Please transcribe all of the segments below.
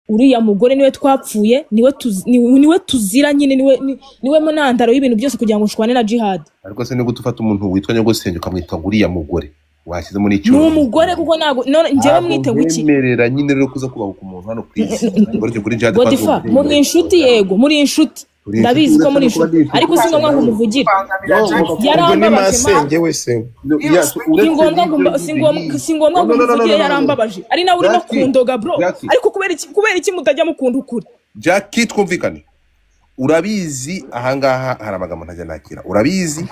uriya mugore niwe twapfuye niwe tuzira nyine niwe munandaro y'ibintu byose kugira ngo nshwane na Jihad. Ariko se nigo tufata umuntu witwa Nyogosenge ukamwita uriya mugore washyize muri icyo n'umugore kuko nago njyewe mwite guki mwemerera nyine rero kuza kubaho ku muntu hano kwisi ngoryo kuri Jihad muri inshuti yego muri inshuti ndabizi ko muri inshuti ariko si ngombwa ngo umuvugira yarambabaje wese si ngombwa ngo umuvugira yarambabaje ari nawe uri no kundoga bro ariko kubera iki mutajya mukunda ukuri Jackie twumvikane urabizi ahangaha hari amagambo ntajya nakira urabizi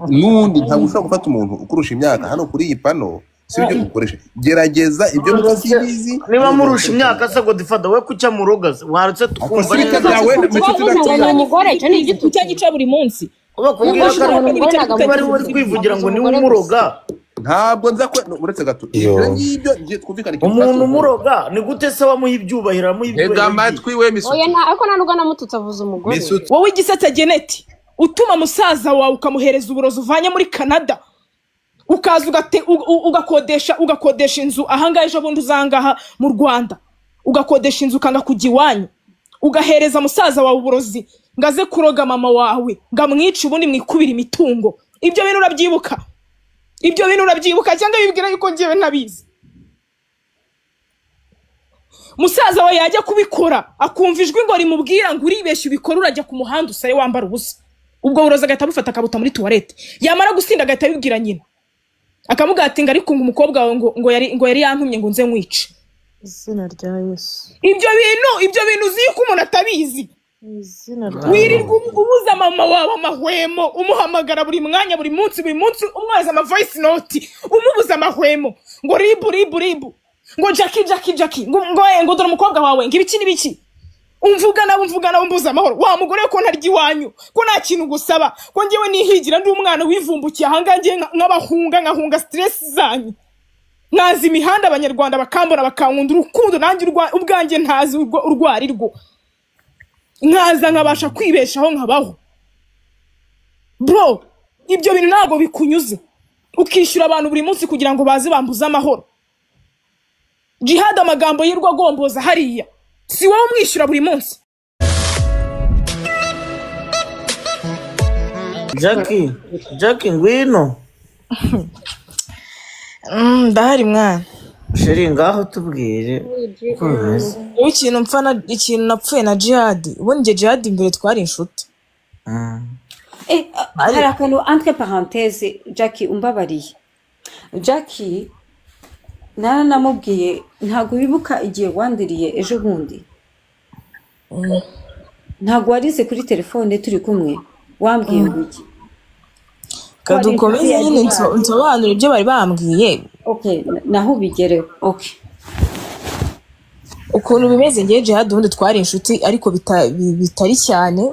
nundi ntabwo ushobora gufata umuntu ukurusha imyaka hano kuri iyi pano si byo ukoresha gerageza ibyo mutabizi niba murusha imyaka se Godfather we kucya murogaze warutse tukumva neza umugore cyane igitutu cyagica buri munsi ubakubwira ko bari kwivugira ngo ni umuroga ntabwo nza ko uretse gato n'ibyo ngiye twumvikana umuntu umuroga ni gute se wamuha ibyubahira mu ega amatwi we misu oya ariko nanuga namututse avuza umugore wowe igisetse Geneti utuma musaza wawe ukamuhereza uburozi uvanye muri Canada ukaza ugakodesha inzu ahangahe ejo bundi uzangaha mu Rwanda ugakodesha inzu kanga kujya iwanyu ugahereza musaza wawe uburozi ngaze kuroga mama wawe ngamwica ubundi mwikubira imitungo ibyo bintu urabyibuka cyangwa bibwira yuko ngiye nabizi musaza wawe yajya kubikora akumva ijwi ngo rimubwira ngo uribeshye ubikora urajya ku muhanda usare wambara ubusa ubwo burozi agahita bufata akabuta muri toilette yamara gusinda agahita bibwira nyina akamugatinga ariko ngo umukobwa wawe ngo yari yantumye ngo nze nkwice izina rya Yesu ibyo bintu uzi ko umuntu atabizi wirirwa ubuza mama wawe amahwemo umuhamagara buri mwanya buri munsi umwohereza ama voice note umubuza amahwemo ngo ribu ngo Jackie ngo dore umukobwa wawe ngibiki nibiki umvuga umbuza amahoro wa mugore ko ntarya iwanyu ko nta kintu gusaba ko ngewe nihigira ndi umwana wivumbukiye ahangaye nkahunga stress zanyu nazi imihanda abanyarwanda bakambona bakankunda urukundo nanjye ubwanjye ntazi urwarirwo nkaza nkabasha kwibeshaho nkabaho bro ibyo bintu ntabwo bikunyuze ukishyura abantu buri munsi kugira ngo baze bambuze amahoro Jihad amagambo yirwa agomboza hariya si wowe umwishyura buri munsi Jackie ngwino ndahari mwana sheri ngaho tubwire ikintu napfuye na Jihad ubundi Jihad imbere twari inshuti hari akantu entre parenthèse Jackie umbabariye Jackie namubwiye ntago bibuka igihe wandiriye ejo bundi ntago warize kuri telefone turi kumwe wambwiye iki kadukomeze nyine nsobanura ibyo bari bambwiye okay naho bigereho okay ukuntu bimeze ngiye Jihad ubundi twari inshuti ariko bitari cyane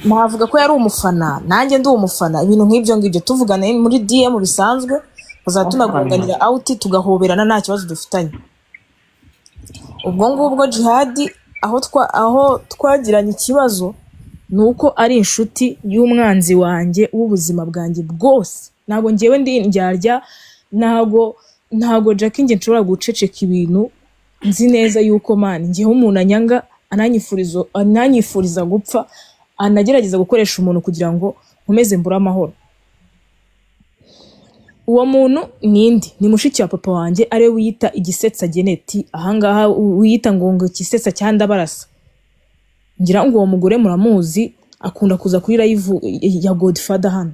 navuga ko yari umufana nanjye ndi umufana ibintu nk'ibyo tuvugana muri DM bisanzwe tunagunganira out tugahoberana nta kibazo dufitanye ubwo ngubwo Jihad aho twagiranye ikibazo nuko ari inshuti y'umwanzi wanjye w'ubuzima bwanjye bwose ntago ngewe ndi ndyarya ntago Jackie nge nshobora guceceka ibintu nzi neza yuko man ngewe umuntu anyanga ananyifuriza gupfa anagerageza gukoresha umuntu kugira ngo nkomeze mbura amahoro uwo muntu nindi ni mushiki wa papa wanjye are wiyita igisetsa Geneti ahangaha wiyita ngo igisetsa cyanda barasa ngira ngo uwo mugore muramuzi akunda kuza kuri live ya Godfather hano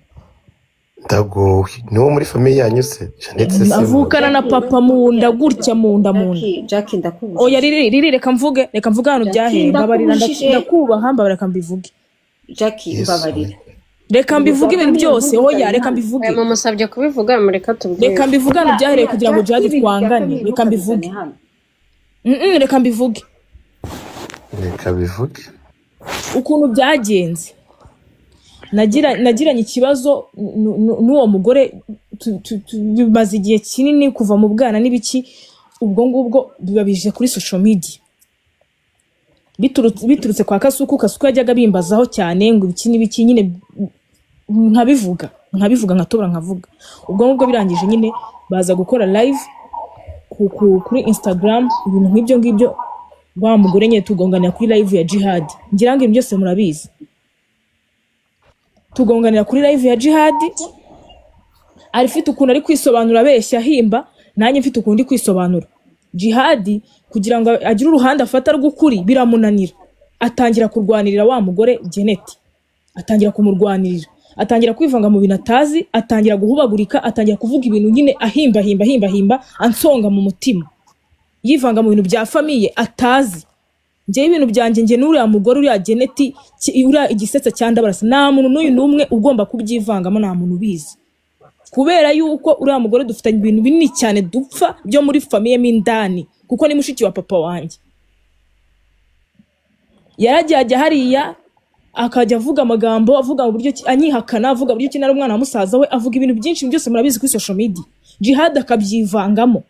ndagowe niwo muri famille yanyu se Jeanette avukana na papa munda gutya munda Jackie ndakubuza oya reka mvuge hano byahe mbabarira ndakubaha mbabarira mbivuge Jackie mbabarira reka mbivuge ibintu byose oya reka mbivuge mama musabye kubivuga mureka tubwire reka mbivuga hano byahereye kugira ngo Jihad twangane reka mbivuge reka mbivuge ukuntu byagenze nagiranye ikibazo n'uwo mugore bimaze igihe kinini kuva mu bwana n'ibiki ubwo ngubwo bibabije kuri social media biturutse kwa Kasuku yajyaga bimbazaho cyane ngo ibiki n'ibiki nyine nkabivuga nkatobora nkavuga ubwo ngubwo birangije nyine baza gukora live kuri Instagram ibintu nk'ibyo wa mugore nyine tugonganira kuri live ya Jihad, ngira ngo ibyo byose murabizi. Tugonganira kuri live ya Jihad, arifite ukuntu ari kwisobanura abeshya himba, nanjye mfite ukuntu ndi kwisobanura. Jihad kugira ngo agire uruhande afata rw'ukuri biramunanira, atangira kurwanirira wa mugore Janet, atangira kumurwanirira, atangira kwivanga mu bintu atazi, atangira guhubagurika, atangira kuvuga ibintu nyine ahimba ansonga mu mutima, yivanga mu bintu bya famiye atazi. Nje ibintu byanje nge n'uriya mugore uriya Janet uriya igisetsa cyandabarasa, nta muntu n'uyu n'umwe ugomba kubyivangamo, nta muntu ubizi, kubera yuko uriya mugore dufitanye ibintu binini cyane dupfa byo muri famiye mindani, kuko ni mushiki wa papa wanjye. Yarajya hariya akajya avuga amagambo, avuga mu buryo anyihakana, avuga buryo kinara umwana wa musaza we, avuga ibintu byinshi byose murabizi kuri social media. Jihad akabyivangamo,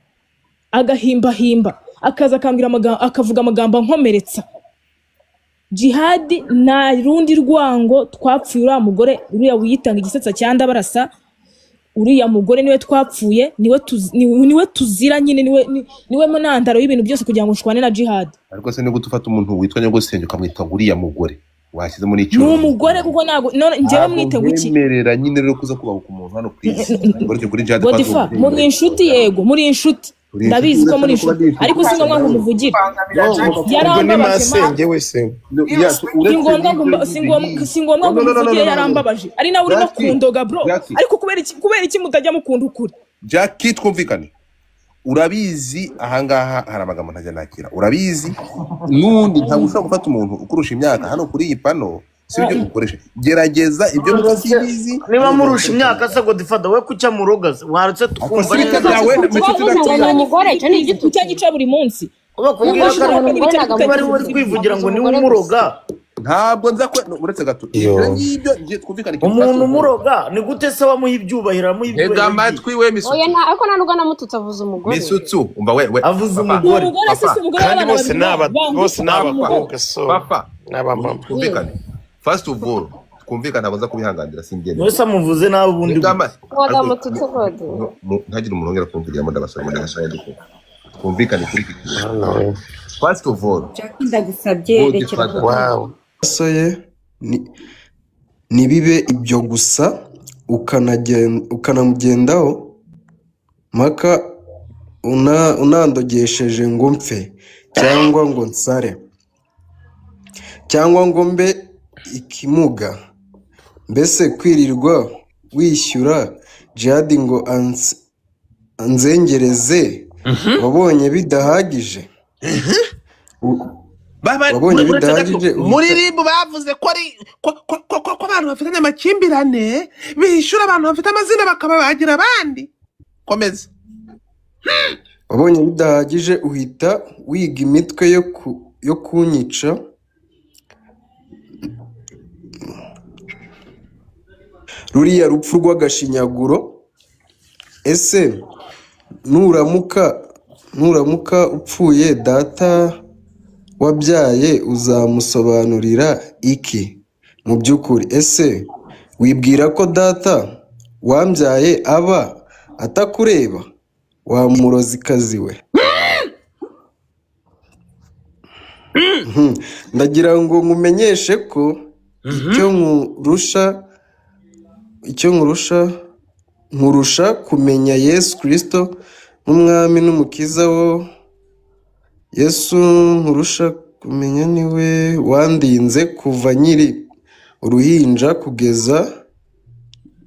agahimba akaza akambira amagambo, akavuga amagambo nkomeretsa. Jihad na rundi rwango twapfuye uriya mugore uriya wiyitanga igisetsa cyanda barasa, uriya mugore niwe twapfuye, niwe tuzira nyine, niwe munandaro y'ibintu byose kugira ngo nshwane na Jihad. Ariko se nigute ufata umuntu witwa Nyogosenge ukamwita uriya mugore washyizemo n'icyo? Ni umugore kuko nago njyewe mwite guki mwemerera nyine rero kuza kubaho ku muntu hano kwisi ngoryo kuri Jihad Godifa muri inshuti, yego muri inshuti, ndabizi ko muri inshuti, ariko si ngombwa ngo muvugira. Yarambabaje wese, si ngombwa ngo muvugira, yarambabaje, ari nawe uri no kundoga bro. Ariko kubera iki mutajya mukunda ukuri? Jackie, twumvikane, urabizi ahangaha hari amagambo ntajya nakira, urabizi nundi ntabwo ushobora gufata umuntu ukurusha imyaka hano kuri iyi pano, si byo ukoresha. Gerageza ibyo mutabizi, niba murusha imyaka se Godifa we kucya mu rugaze waretse tukumva neza umugore cyane igitutu cyagica buri munsi, bakubwira ko bari kwivugira ngo ni umuroga. Ntabwo nza ko uretse gato ngibyo ngiye twumvikane. Umuntu umuroga ni gute se wamuha ibyubahira mu ibyubahira? Ega matwi we Misutsu. Oya ariko nanubwo namututse avuze umugore. Misutsu umva we avuze umugore. Kandi bose n'abakobwa so n'abamama. Twumvikane. First of all twumvikane abaza kubihanganira singende. Wese amuvuze nawe ubundi. Wagamututse gode. Ntagira umuntu ongera kumvugira mu ndabasaba duko. Twumvikane kuri iki. First of all ndagusabye rekera. Wow. Soye nibibe ibyo gusa ukanamugendaho maka unandogesheje ngo mfe cyangwa ngo nsare cyangwa ngo mbe ikimuga, mbese kwirirwa wishyura Jihad ngo anzengereze, wabonye bidahagije? wabonye bidahagije? Muri ribu bavuze ko ari ko abantu bafitanye amakimbirane bishyura abantu bafite amazina bakababagira abandi. Komeza. Wabonye bidahagije uhita wiga imitwe yo kunyica, ruriya rupfu rw'agashinyaguro. Ese nuramuka upfuye data wabyaye uzamusobanurira iki mu by'ukuri? Ese wibwira ko data wambyaye aba atakureba, wa murozikazi we? Ndagira ngo nkumenyeshe ko icyo nkurusha kumenya Yesu Kristo n'umwami n'umukiza wo. Yesu nkurusha kumenya niwe wandinze kuva nyiri uruhinja kugeza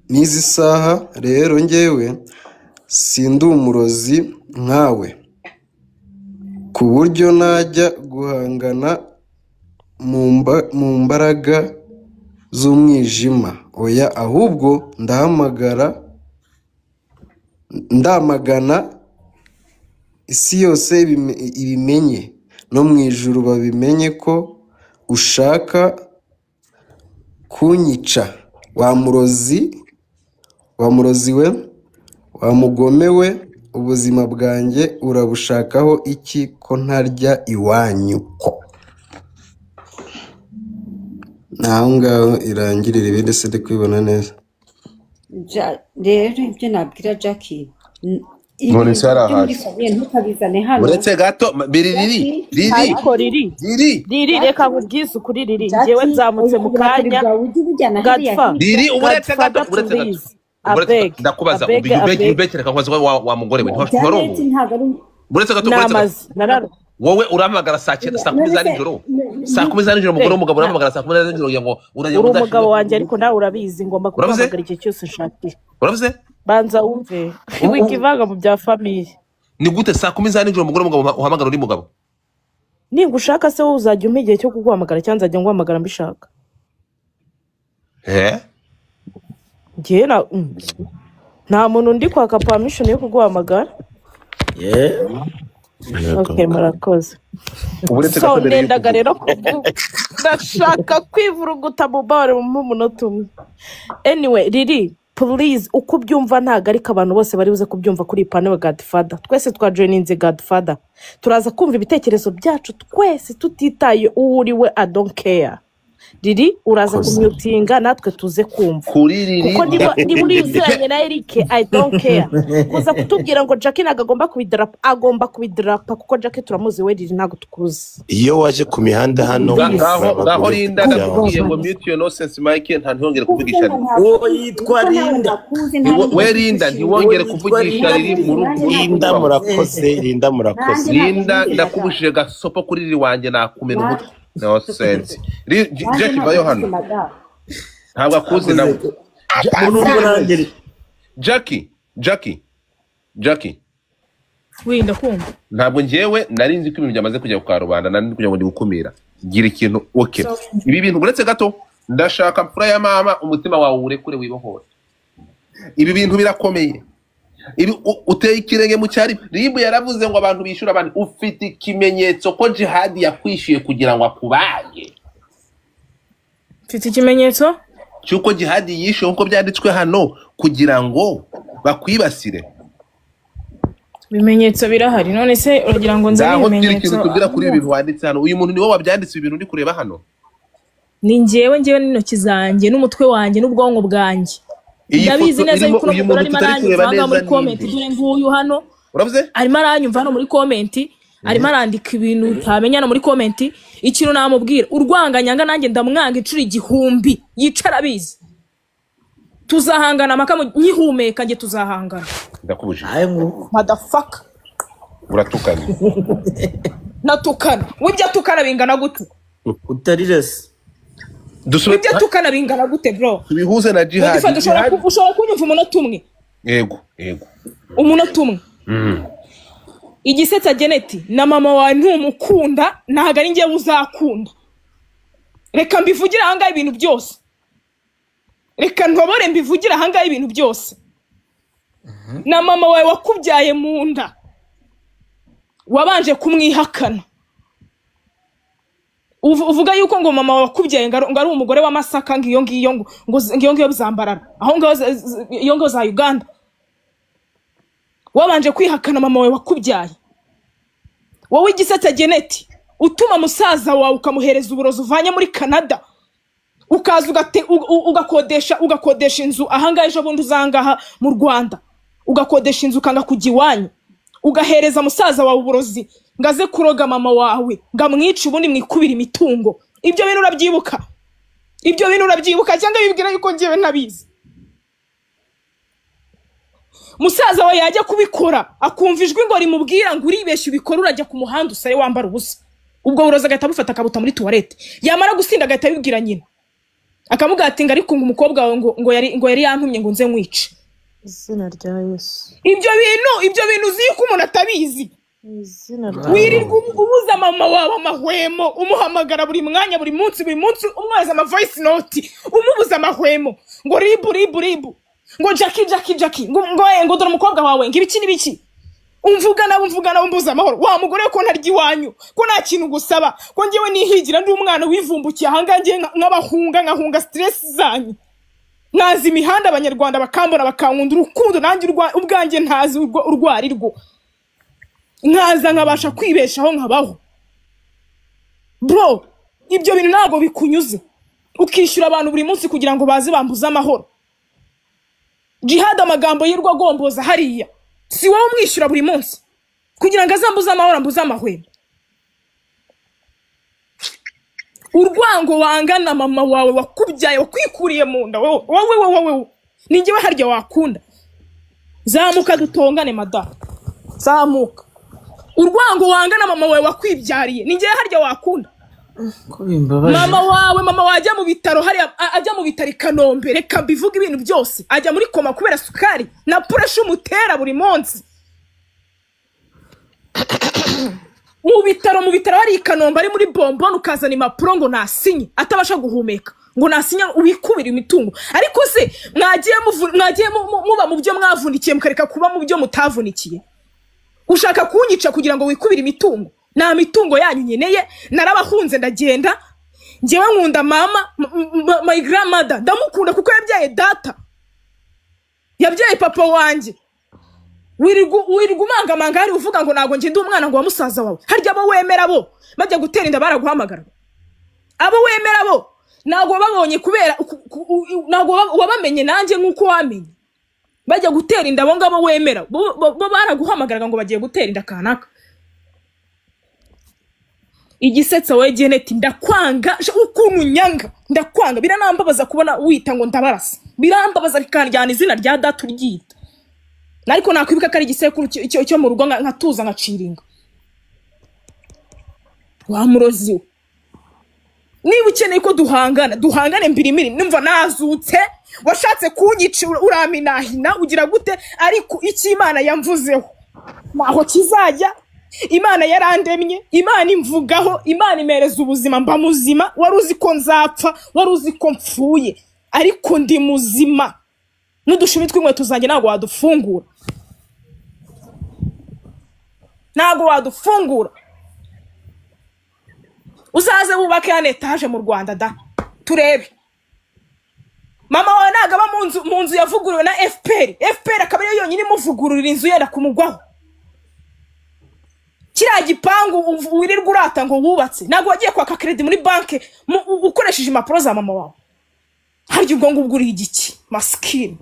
n'izi saha. Rero njyewe sindi umurozi nkawe ku buryo najya guhangana mu mbaraga z'umwijima. Oya, ahubwo ndamagana isi yose ibimenye, no mu ijuru babimenye ko ushaka kunyica. Wa murozi we, wa mugome we, ubuzima bwanjye urabushakaho iki ko ntarya iwanyu? Ko naho ngaho irangirira, ibindi se ndi kwibona neza. Rero ibyo nabwira Jackie none se ibintu ari byo muri ahandi famiye ntukabizane hano. uretse gato riri ariko riri reka nkubwize ukuri riri njyewe nzamutse mu kanya Godfa riri uretse gato ndakubaza ubekere kakoze wa mugore we uretse gato wowe uramagara saa 10 za nijoro saa 10 za nijoro umugore w'umugabo uramagara saa 10 za nijoro ngo urajya uri umugabo wanjye ariko nawe urabizi ngomba kuhamagara igihe cyose nshakira uravuze banza wumve wikivanga mu bya famiye ni gute saa 10 za nijoro umugore w'umugabo uhamagara uri mugabo ninga ushaka se wowe uzajya umpa igihe cyo kuguhamagara cyangwa nzajya nguhamagara mbishaka njye nta muntu ndi kwaka permission yo kuguhamagara okay murakoze so nendaga rero ndashaka kwivuruguta mu bare mu munota umwe anyway riri please uko byumva ntago ariko abantu bose bari buze kubyumva kuri panel Godfather twese twa joininze Godfather turaza kumva ibitekerezo byacu twese tutitaye uriwe I don't care riri uraza kumyutinga natwe tuze kumva kuko ndi muri yuzanye na Eric I don't care kuza kutubwira ngo Jackie nagomba agomba kubidrapa kuko Jackie turamuzi we riri ntago tukuzi iyo waje ku mihanda hano ngaho Linda ndakubwiye ngo mute your nonsense Mike nta ntihongere kuvugisha yitwa Linda we Linda ntiwongere kuvugisha riri mu rugo Linda murakoze Linda ndakubushije gasopo kuri riri wanje nakumena umutwe no sense Jackie bayo hano ntabwo akuzi nawe Jackie winda kumva ntabwo ngewe narinzi ko ibintu byamaze kujya ku karubanda nari kugira ngo ndi gukumira gira ikintu okay ibi bintu uretse gato ndashaka mfura ya mama umutima wawe urekure wibohora ibi bintu birakomeye ibi uteye ikirenge mu cyari ribu yaravuze ngo abantu bishura abandi ufite ikimenyetso ko jihad yakwishyuye kugira ngo akubage mfite ikimenyetso cyuko jihad yishyuye nko byanditswe hano kugira ngo bakwibasire bimenyetso birahari none se uragira ngo nzane ibimenyetso kugira kuri ibi bintu wanditse hano uyu muntu niwe wabyanditse ibintu ndi kureba hano ni njyewe n'intoki zanjye n'umutwe wanjye n'ubwonko bwanjye ndabizi neza yuko umugore arimo aranyumva muri comment dore nguyu hano uravuze arimo aranyumva hano muri comment arimo arandika ibintu utamenyana muri comment ikintu namubwira urwanganyanga nanjye ndamwanga icuri igihumbi yicara abizi tuzahangana makamo nyihumeka nge tuzahangana ndakubuje motherfucker uratukana natukana wibya tukana bingana gute utarirese wibya tukana bingana gute bro bihuze na jihad ushobora kunyumva umunota umwe yego umunota umwe igisetsa Geneti na mama wawe ntumukunda ntago ari ngewe uzakunda reka mbivugira ahangaha ibintu byose reka ntobore mbivugira ahangaha ibintu byose na mama wawe wakubyaye mu nda wabanje kumwihakana uvuga yuko ngo mama wakubyaye ngo ari umugore w'amasaka ngiyo ngiyo bizambarara aho ngaho za Uganda wabanje kwihakana mama wawe wakubyaye wowe igisata Geneti utuma musaza wawe ukamuhereza uburozi uvanye muri Canada ukaza ugakodesha inzu ahangaha ejo bundi uzangaha mu Rwanda ugakodesha inzu ukanga kujya iwanyu ugahereza musaza wawe uburozi ngaze kuroga mama wawe ngamwica ubundi mwikubira imitungo ibyo bintu urabyibuka cyangwa bibwira yuko ngiye ntabizi musaza wawe yajya kubikora akumva ijwi ngo rimubwira ngo uribeshye ubikora urajya ku muhanda usaye wambara ubusa ubwo burozi agahita bufata akabuta muri toilette yamara gusinda agahita bibwira nyina akamugatinga ariko ngo umukobwa wawe ngo yari yantumye ngo nze nkwice izina rya Yesu ibyo bintu uzi ko umuntu atabizi wirirwa ubuza mama wawe amahwemo umuhamagara buri mwanya buri munsi umwohereza ama voice note umubuza amahwemo ngo ribu ngo Jackie ngo dore umukobwa wawe ngo ibiki n'ibiki umvugana umbuza amahoro wa mugore ko ntarya iwanyu ko nta kintu gusaba ko ngewe nihigira ndi umwana wivumbukiye ahangahe nk'abahunga stress zanyu nazi imihanda abanyarwanda bakambona bakankunda urukundo nanjye ubwanjye ntazi urwarirwo nkaza nkabasha kwibeshaho nkabaho bro ibyo bintu ntabwo bikunyuze ukishyura abantu buri munsi kugira ngo baze bambuze amahoro jihad amagambo y'irwa gomboza hariya si wowe umwishyura buri munsi kugira ngo azambuze amahoro mbuze amahwemo. Urwango wangana mama wawe wakubyaye wakwikuriye mu nda wowe ni njyewe harya wakunda. Zamuka dutongane madame, zamuka. Urwango wangana mama wawe wakwibyariye ni njyewe harya wakunda. Mama wawe ajya mu bitaro hari ajya mu bitaro Kanombe, reka mbivuga ibintu byose, ajya muri koma kubera sukari na pressure umutera buri munsi. mu bitaro hari Kanombe ari muri bombone ukazana impapuro ngo nasinye atabasha guhumeka ngo nasinya ubikubira imitungo. Ariko se mwagiye muba mu byo mwavunikiye mukareka kuba mu byo mutavunikiye. Ushaka kunyica kugira ngo wikubire imitungo? Na mitungo yanyu nyeneye narabahunze ndagenda. Njewe nkunda mama, my grandmother ndamukunda kuko yabyaye data, yabyaye papa wanje. Wirigumanga mangari uvuga ngo nago nje ndi umwana ngo wa musaza wawe. Harya abo wemera bo bajya gutera inda baraguhamagara. Abo wemera bo nago babonye kubera nago wabamenye nanje nkuko wamenye. Bajya gutera inda bo ngabo wemera bo baraguhamagara ngo bagiye gutera inda kanaka. Igisetsa we Janet ndakwanga ukuntu nyanga ndakwanga biranambabaza kubona wita ngo ndabarasa. Birambabaza bikanjyana izina rya data uryita. Nariko nakwibuka kari igisekuru cyo mu rugo nkatuza ngaciringa. Wa murozi niba ukeneye ko duhangane mbirimiri numva nazutse washatse kunyica uraminahina ugira gute ariko iki Imana yamvuzeho naho kizajya. Imana yarandemye, Imana imvugaho, Imana imereza ubuzima mba muzima. Waruzi ko nzapfa, waruzi ko mpfuye, ariko ndi muzima. Nudushumi tw'inkweto zanjye nago wadufungura, nago wadufungura. Uzaze bubake ya etage mu Rwanda da turebe. Mama wawe nagaba mu nzu yavuguruwe na FPR akaba ariyo yonyine imuvugururira inzu yenda kumugwaho. Kiriya gipangu wirirwa urata ngo wubatse nago wagiye kwaka credit muri banke ukoresheje impapuro za mama wawe. Harya ubwo ngo uguriye igiki maskini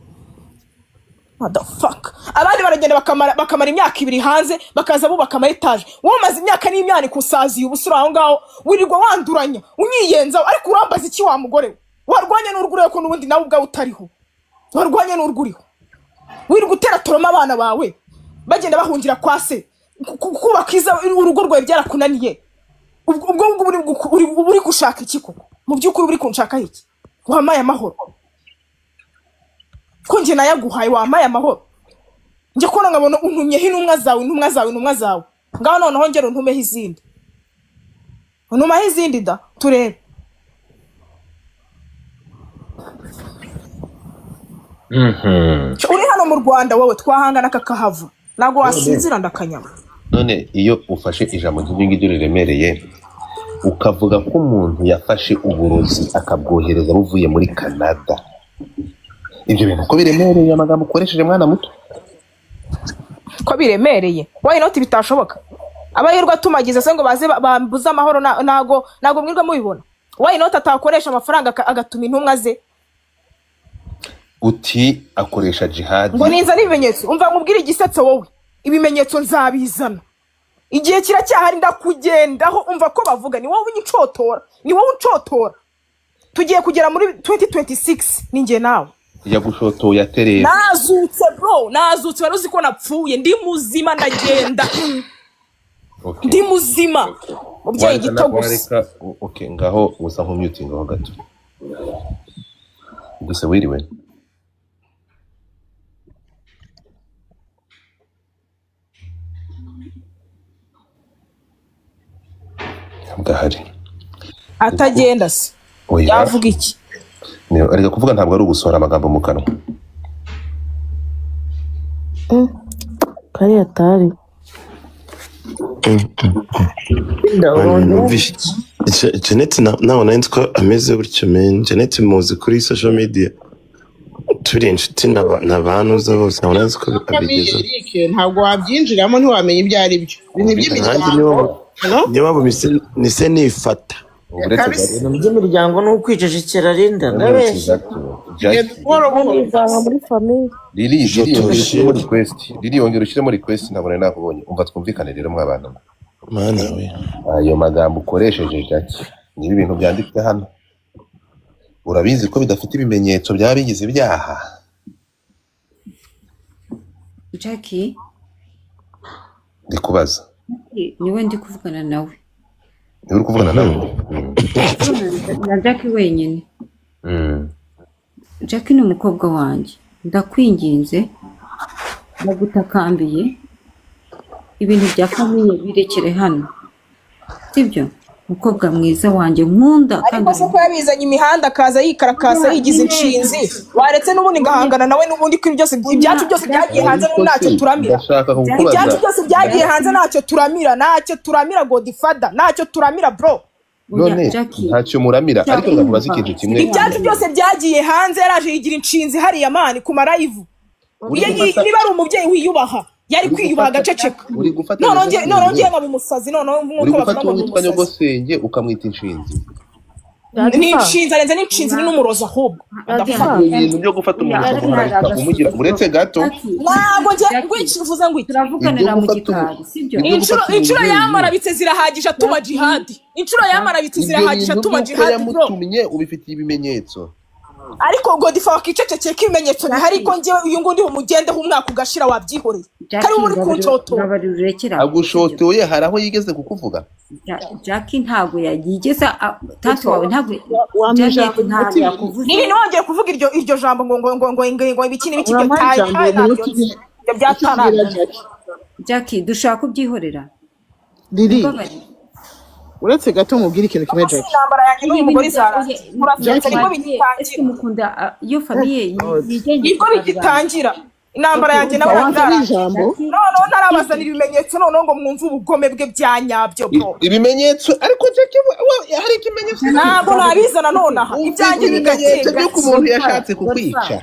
motherfucker. Abandi baragenda bakamara imyaka 2 hanze bakaza bubaka ama etage. Wowe maze imyaka n'imyani kusaziye ubusura aho ngaho wirirwa wanduranya unyiyenza. Ariko urambaza iki wa mugore warwanye n'uruguriye ko nubundi nawe ubwa utariho. Warwanye n'uruguriho wirirwa utera toroma abana bawe bagenda bahungira kwa se kubakiza urugo rwawe byarakunaniye. Ubwo uri gushaka iki koko? Mu byukuri uri kunshaka iki? Wamaye amahoro ko nje nayaguhaye, wamaye amahoro. Nje kubona ngabona untumye hinumwa zawe ngaho noneho ngero ntumeho izindi. Unumaho izindi da turebe. Uri hano mu Rwanda wowe twahangana kakahava nago wasinzira ndakanyama. None iyo ufashe ijambo ry'ingidyo riremereye ukavuga ko umuntu yafashe uburozi akabwohereza buvuye muri Canada, ibyo bintu ko biremereye amagambo ukoresheje mwana muto? Ko biremereye why not bitashoboka? Abayirwa tumagize se ngo baze bambuza amahoro nago mwirwa mubibona. Why not atakoresha amafaranga agatuma intumwa ze? Uti akoresha jihad ngo ninza n'ibimenyetso. Umva nkubwira igisetso wowe ibimenyetso nzabizana igihe kiracyahari ndakugendaho. Umva ko bavuga ni wowe uncotora, tugiye kugera muri 2026 ninjye nawe yagushotoye atereye. Nazutse bro, nazutse baruzi ko napfuye ndi muzima ndagenda. Okay. Ndi muzima ubyeyi gitogusa. Okay, ngaho gusa nkumyutinga ho gato gusa wiriwe. Ndahari atagenda se yavuga iki? Ariko kuvuga ntabwo ari ugusora amagambo mu kanwa. Kari atari Janet nawe nzi ko ameze gutyo men. Janet muzi kuri social media turi inshuti n'abantu bose nawe nzi ko abigeza. Ntabwo wabyinjiramo ntiwamenye ibyo ari byo. Ibintu by'imiryango niba nise nifata Uburetse ibintu by'imiryango ni ukwicecekera Linda ndabeshya muri famiye Lili yongera ushyiremo request ntabwo nari nakubonye umva twumvikane rero mwabana mana we ayo magambo ukoresheje Jackie niba ibintu byanditse hano urabizi ko bidafite ibimenyetso byaba bigize ibyaha Jackie ndikubaza niwe ndi kuvugana nawe niwe uri kuvugana nawe na Jackie wenyine Jackie ni umukobwa wanjye ndakwinginze ndagutakambiye ibintu bya famiye birekere hano sibyo umukobwa mwiza wanjye nkunda ariko se ko yabizanye imihanda akaza yikarakasa yigize inshinzi waretse n'ubundi ngahangana nawe n'ubundi ko ibyacu byose byagiye hanze ntacyo turamira ibyacu byose byagiye hanze ntacyo turamira Godfather ntacyo turamira bro none ntacyo muramira ariko ndakubaza ikintu kimwe ibyacu byose byagiye hanze yaraje yigira inshinzi hariya mani ku marayivu niba ari umubyeyi wiyubaha yari kwiyubaha agaceceka none ngiye nkaba umusazi none uri gufata uwitwa nyogosenge ukamwita inshinzi ni inshinzi arenze n'inshinzi ni n'umurozi ahubwo ibintu byo gufata umuntu umugira uretse gato ntabwo ngwicuvuze ngo turavuganira mu gikari sibyo inshuro yamarabitse zirahagije atuma jihadi inshuro yamarabitse zirahagije atuma jihadi yamutumye ubifitiye ibimenyetso ariko Godfather wakicecekeye ko ibimenyetso bihari ko njye uyu ngundi umugendeho umwaka ugashira wabyihoreye kari muri kuncotora agushotoye hari aho yigeze kukuvuga Jackie ntabwo yagigeze tatu wawe ntabwo Jackie ntabwo yakuvuze ni nongeye kuvuga iryo jambo ngo ibikini bikibyo tayi byatana Jackie dushaka kubyihorera Lili uretse gato mubwira ikintu kimwe Jackie intambara yanjye n'umugore zara murabyatse niko bigitangira mukunda iyo famiye yigenge niko bigitangira intambara yanjye n'abangara no narabazanira ibimenyetso none ngo mwumve ubugome bwe byanyabyo bro ibimenyetso ariko Jackie hari ikimenyetso ntabwo nabizana nonaha ibyanjye bimenyetso byo ku muntu yashatse kukwica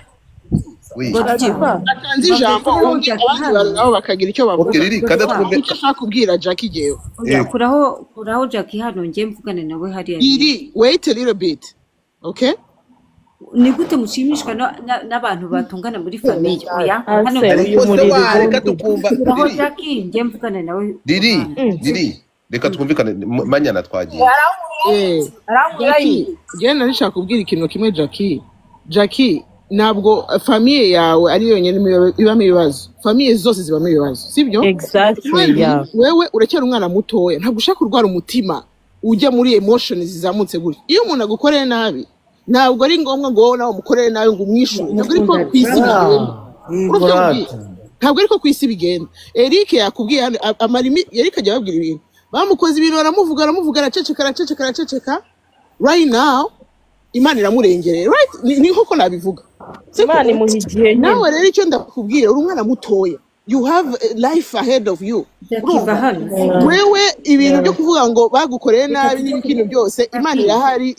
atanze ijambo abandi baraho bakagira icyo bavuga icyo ashaka kubwira Jackie jewe kuraho Jackie hano ngiye mvugane nawe hariya Lili wait a little bit okay ni gute mushimishwa n'abantu batungana muri famiye oya hano reka tukumva kuraho Jackie ngiye mvugane nawe Lili reka twumvikane manyana twagiye Jackie je narishaka kubwira ikintu kimwe Jackie ntabwo famiye yawe ari yonyine ibamo ibibazo famiye zose zibamo ibibazo sibyo wewe uracyari umwana mutoya ntabwo ushaka kurwara umutima ujya muri emotions zizamutse gutya iyo umuntu agukoreye nabi ntabwo ari ngombwa ngo wowe nawe umukorere nabi ngo umwishure ntabwo ariko kwisi bigenda ntabwo ariko kwisi bigenda Eric yakubwiye amarimi Eric ajya babwira ibintu bamukoze ibintu baramuvuga araceceka right now Imana iramurengereye right ni nko nabivuga Imana imuhigiye nawe rero icyo ndakubwira uri umwana mutoya you have life ahead of you wewe ibintu byo kuvuga ngo bagukoreye nabi n'ibikintu byose Imana irahari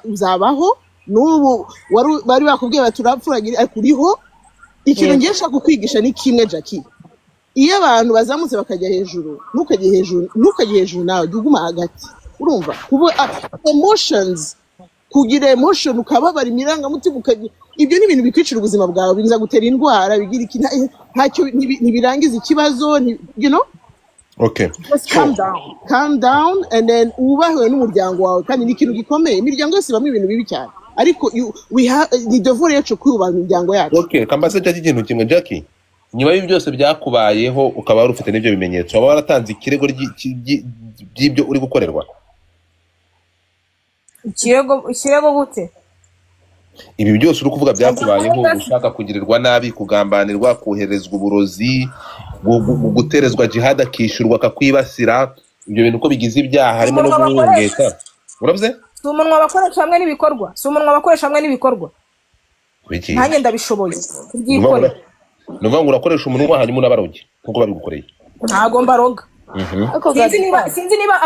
uzabaho n'ubu bari bakubwiye baturapfuragira ariko uriho ikintu ngiye nshaka kukwigisha ni kimwe Jackie iyo abantu bazamutse bakajya hejuru ntukajye hejuru nawe uguma hagati urumva kuba emotions kugira emotion ukababara imirangamutima ukagira ibyo ni ibintu bikwicira ubuzima bwawe biza gutera indwara bigira ntacyo ntibirangiza ikibazo you know okay just calm down and then ubahwe n'umuryango wawe kandi ni ikintu gikomeye imiryango yose ibamo ibintu bibi cyane ariko we have the devoir yacu kubaha imiryango yacu okay kambaze Jackie ikintu kimwe Jackie nyuma y'ibyo byose byakubayeho ukaba wari ufite n'ibyo bimenyetso waba waratanze ikirego by'ibyo uri gukorerwa ikirego gute ibi byose uri kuvuga byakubayeho ushaka kugirirwa nabi kugambanirwa koherezwa uburozi guterezwa jihad akishurwa akakwibasira ibyo bintu uko bigize ibyaha harimo no guhungeta uravuze si umunwa bakoresha hamwe n'ibikorwa nanjye ndabishoboye kubyikorera nuvuga ngo urakoresha umunwa hanyuma unabaroge nkuko babigukoreye ntago mbaroga sinzi niba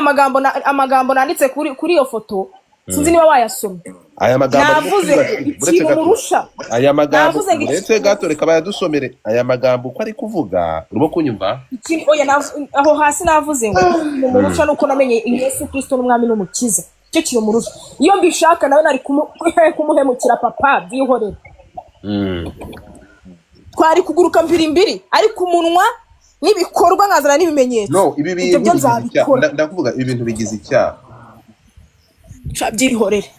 amagambo nanditse kuri iyo foto sinzi niba wayasomye aya magambo navuze ikintu murusha aya magambo uretse gato reka bayadusomere aya magambo uko ari kuvuga urimo kunyumva oya aho hasi navuze ngo murusha nuko namenye Yesu Kristo n'umwami n'umukiza cyo kiro murusha iyo mbishaka nawe nari kumuhemukira papa byihorera twari kuguruka mbiri ariko umunwa n'ibikorwa nkazana n'ibimenyetso no ibi bintu ndakuvuga ibi bintu bigize icyaha byihorere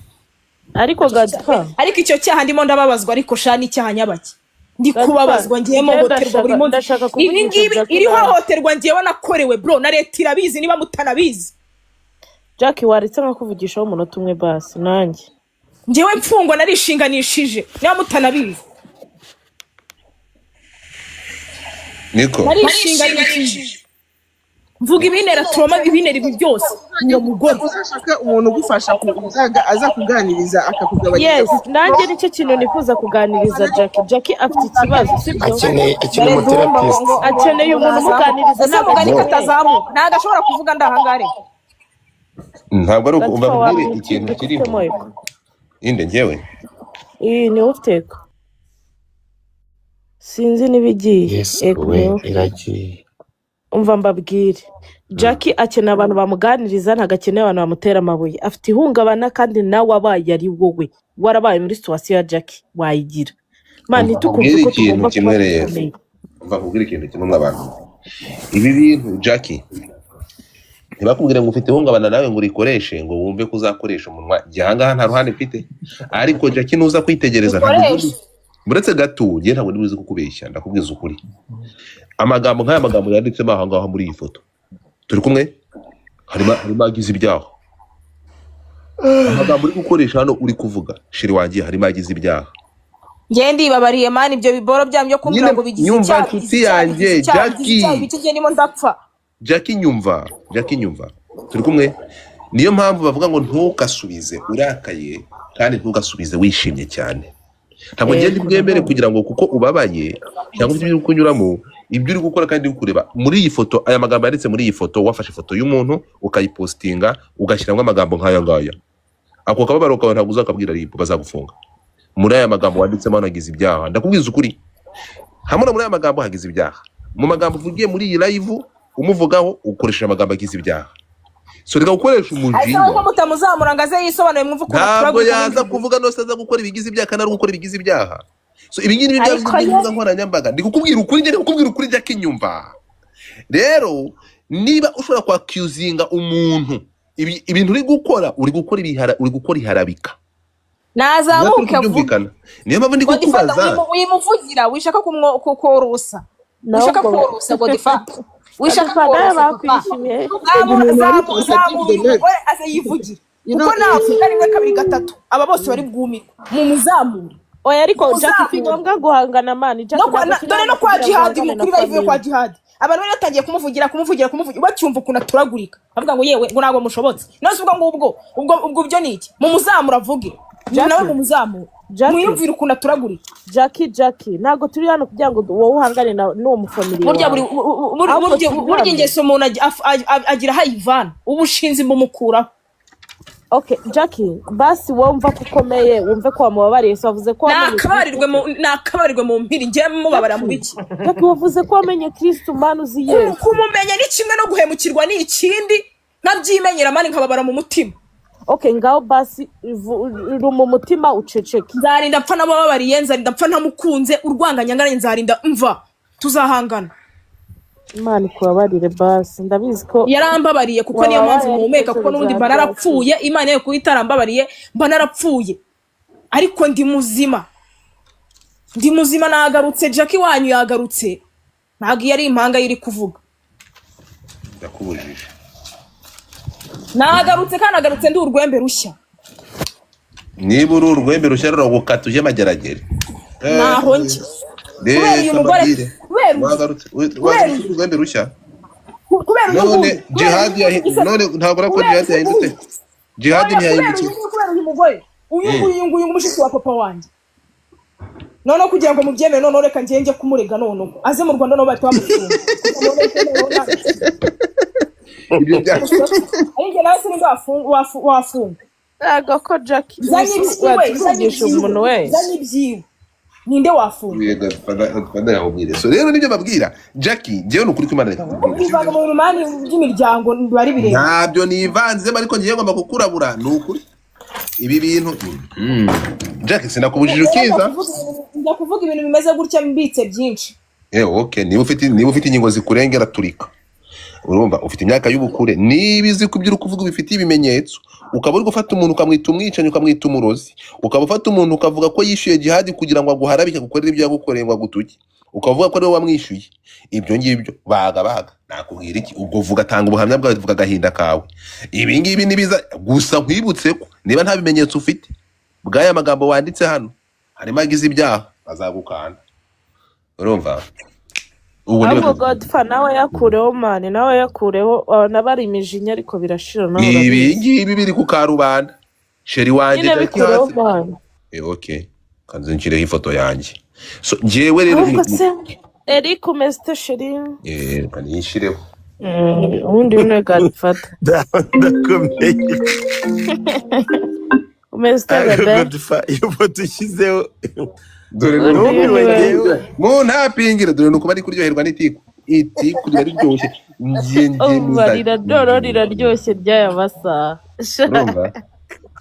ariko gadfa ariko icyo cyaha ndimo ndababazwa ariko shani icyaha nyabaki ndi kubabazwa ngiye mu hoterwa buri munsi ibi ngibi iri hohoterwa ngiye nakorewe bro na leta irabizi niba mutanabizi Jackie waritse nkakuvugishaho umunota umwe basi nanjye ngiyewe mfungwa narishinganishije niba mutanabizi niko narishinganishije mvuga ibinera trauma ibinera ibi byose ngo mugore uzashaka umuntu ugufasha kuzaga aza kuganiriza akakugabanya yes nanjye nicyo kintu nifuza kuganiriza Jackie afite ikibazo sibyo akeneye umuterapist akeneye umuntu umuganiriza ntabwo ari katazamuka ntabwo ashobora kuvuga ndahangare ntabwo ari ukumva mbwire ikintu kirimo inde ngewe ni uteka sinzi nibigiye iragiye umva mbabwire Jackie akeneye abantu bamuganiriza ntagakeneye abantu bamutera amabuye afite ihungabana kandi nawe wabaye ari wowe warabaye muri situation ya Jackie wayigira man itukumva ko tugomba kumwereye umva kubwira ikintu kimwe n'abantu ibi bintu Jackie ntibakubwire ngo ufite ihungabana nawe ngo urikoreshe ngo wumve ko uzakoresha umunwa gihangaha nta ruhande mfite ariko Jackie nuza kwitegereza buretse gato ngiye ntabwo ndibuze kukubeshya ndakubwiza ukuri amagambo nk'aya magambo yanditsemo aha ngaha muri iyi foto turi kumwe harimo agize ibyaha amagambo uri gukoresha hano uri kuvuga shiri wanjye harimo agize ibyaha ngiye ndibabariye mani ibyo biboro byamye kumbwira ngo bigize icyaha nyumva nshuti yanjye Jackie bikije ndimo ndapfa Jackie nyumva turi kumwe niyo mpamvu bavuga ngo ntukasubize urakaye kandi ntugasubize wishimye cyane ntabwo ngende bwemere kugira ngo kuko ubabaye cyangwa ibyo uri kunyuramo ibyo uri gukora kandi ukureba muri iyi foto aya magambo yanditse muri iyi foto wafashe ifoto y'umuntu ukayipostinga ugashyiramo amagambo nk'aya ngaya ako kababaro kawe ntabwo uzakabwira ribu bazagufunga muri aya magambo wanditsemo hanagize ibyaha ndakubwiza ukuri hamwe muri aya magambo hagize ibyaha mu magambo uvugiye muri iyi live umuvugaho ukoresheje amagambo agize ibyaha so reka gukoresha umujinya ariko mutamuzamura ngaze yisobanuye mwumva ko ntabwo yaza kuvuga no saza gukora ibigize ibyaha kandi ari gukora ibigize ibyaha so ibi ngibi byavuga nkoranyambaga ndi kukubwira ukuri Jackie nyumva rero niba ushobora kwa accusinga umuntu ibintu uri gukora iharabika nazamuka byumvikana niyo mpamvu ndi kukubaza wimuvugira wishaka kukorosa wishaka korosa Godfather wishaka bakwishimiye azayivugira uko nawe rimwe kabiri gatatu aba bose bari bwumirwa mu muzamura oya ariko Jackie si ngombwa guhangana mani dore no kwa Jihad kuri live yo kwa Jihad abantu bari batangiye kumuvugira bacyumva ukuntu aturagurika bavuga ngo yewe ngo ntabwo mushobotse nose ubwo byo ni iki mu muzamura avuge nawe mu muzamura mwiyumvira ukuntu aturagurika Jackie ntabwo turi hano kugira ngo wowe uhangane n'uwo mufamiliya burya ingeso umuntu agira hayivana ubushinzi bumukuraho okay Jackie basi wumva ko ukomeye wumve ko wamubabariye so wavuze ko nakabarirwe mu mpiri ngiye mubabara mu biki Jackie wavuze ko wamenye Kristo manu uzi Yesu kumumenya ni kimwe no guhemukirwa ni ikindi nabyimenyera mani nkababara mu mutima okay ngaho basi mu mutima uceceke nzarinda mpfa nababariye nzarinda mpfa ntamukunze urwanganyangana nzarinda mva tuzahangana Imana kubabarire basi ndabizi ko yarambabariye kuko niyo mpamvu muhumeka kuko n'ubundi mba narapfuye Imana yo kuyitarambabariye mba narapfuye ariko ndi muzima nagarutse Jackie wanyu yagarutse ntabwo yari impanga yiri kuvuga ndakubujije nagarutse kandi nagarutse ndi urwembe rushya niba uri urwembe rushya rero gukata uje mageragere naho njye kubera uyu mugore urwembe rushya none Jihad none ntabwo rakora Jihad yahindutse Jihad ntiyahindutse kubera uyu mugore uyu mushiki wa papa wanjye none kugira ngo mubyemere none reka njye kumurega none aze mu Rwanda no bahita bamufunga ibyo byashye nawe singa wafunga Agako Jackie. Watuvugisha umuntu we. Zanye ibyiwe. Ninde wafunga? So rero nibyo babwira Jackie jewe nukuri kw'Imana reka Ivanga mu rumani by'imiryango bari bireba. ntabyo nivanze ariko ngiye ngomba kukurabura nukuri ibi bintu Jackie sinakubujije ukiza Ndakuvuga ibintu bimeze gutya mbitse byinshi. Okay niba ufite ingingo zikurengera turika urumva ufite imyaka y'ubukure niba izi kubyira kuvuga bifite ibimenyetso ukaba uri gufata umuntu ukamwita umwicanyi ukamwita umurozi ukaba ufata umuntu ukavuga ko yishyuye jihadi kugira ngo aguharabike gukorera ibyo yagukoreye ngo agutuke ukavuga ko ari wowe wamwishyuye ibyo ngibyo baga nakubwira iki ubwo vuga tanga ubuhamya bwawe vuga agahinda kawe ibi ngibi nibiza gusa nkwibutse ko niba nta bimenyetso ufite bw'aya magambo wanditse hano harimo agize ibyaha azagukanda urumva ahubwo Godfather nawe yakureho mani nawe yakureho nabari imijinya ariko birashira nawe ibi ngibi biri ku karubanda sheri wanje Jackie hasi okay kanze nshyireho ifoto yanjye so jewe rero Eric umeste sheri kaniyishireho ubundi une Godfather ndakomeye umeste bebe Godfather iyo foto ishyizeho dore mu ntapingira dore nuko bari kuryoherwa n'itiku itiku riraryoshye riraryoshye ry'aya masaha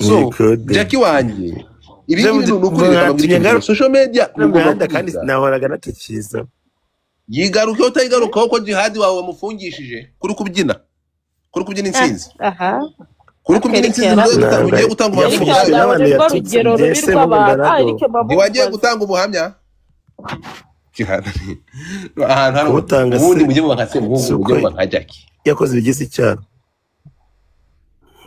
so Jackie wanjye ibi ngibi nukuri social media n'umuhanda kandi nahoraga natekereza yigarukeho utayigarukaho ko jihadi wawe wamufungishije kuri kubyina insinzi kuri kubyina insinzi ugiye gutanga ubuhamya ntiwagiye gutanga ubuhamya ahantu hari ubundi mujye muba nka Semuhungu mujye muba nka Jackie yakoze ibigize icyaha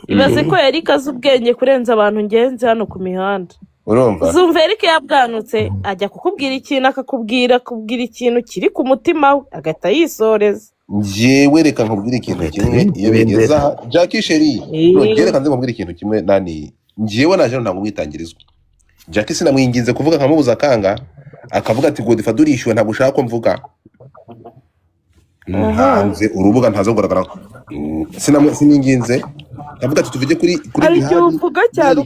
ibaze ko Eric azi ubwenge kurenza abantu ngenzi hano ku mihanda urumva uzumva Eric yabwanutse ajya kukubwira ikintu akakubwira ikintu kiri ku mutima we agahita yisoreza njyewe reka nkubwire ikintu kimwe iyo bigeze aha Jackie sheri reka nze nkubwire ikintu kimwe nani njyewe naje ntabwo mwitangirizwa Jackie sinamwinginze kuvuga nkamubuza akanga akavuga ati Godfather durishyuwe ntabwo ushaka ko mvuga hanze urubuga ntazo kugaragara sininginze ndavuga ati tuvuge kuri aricyo uvuga cyane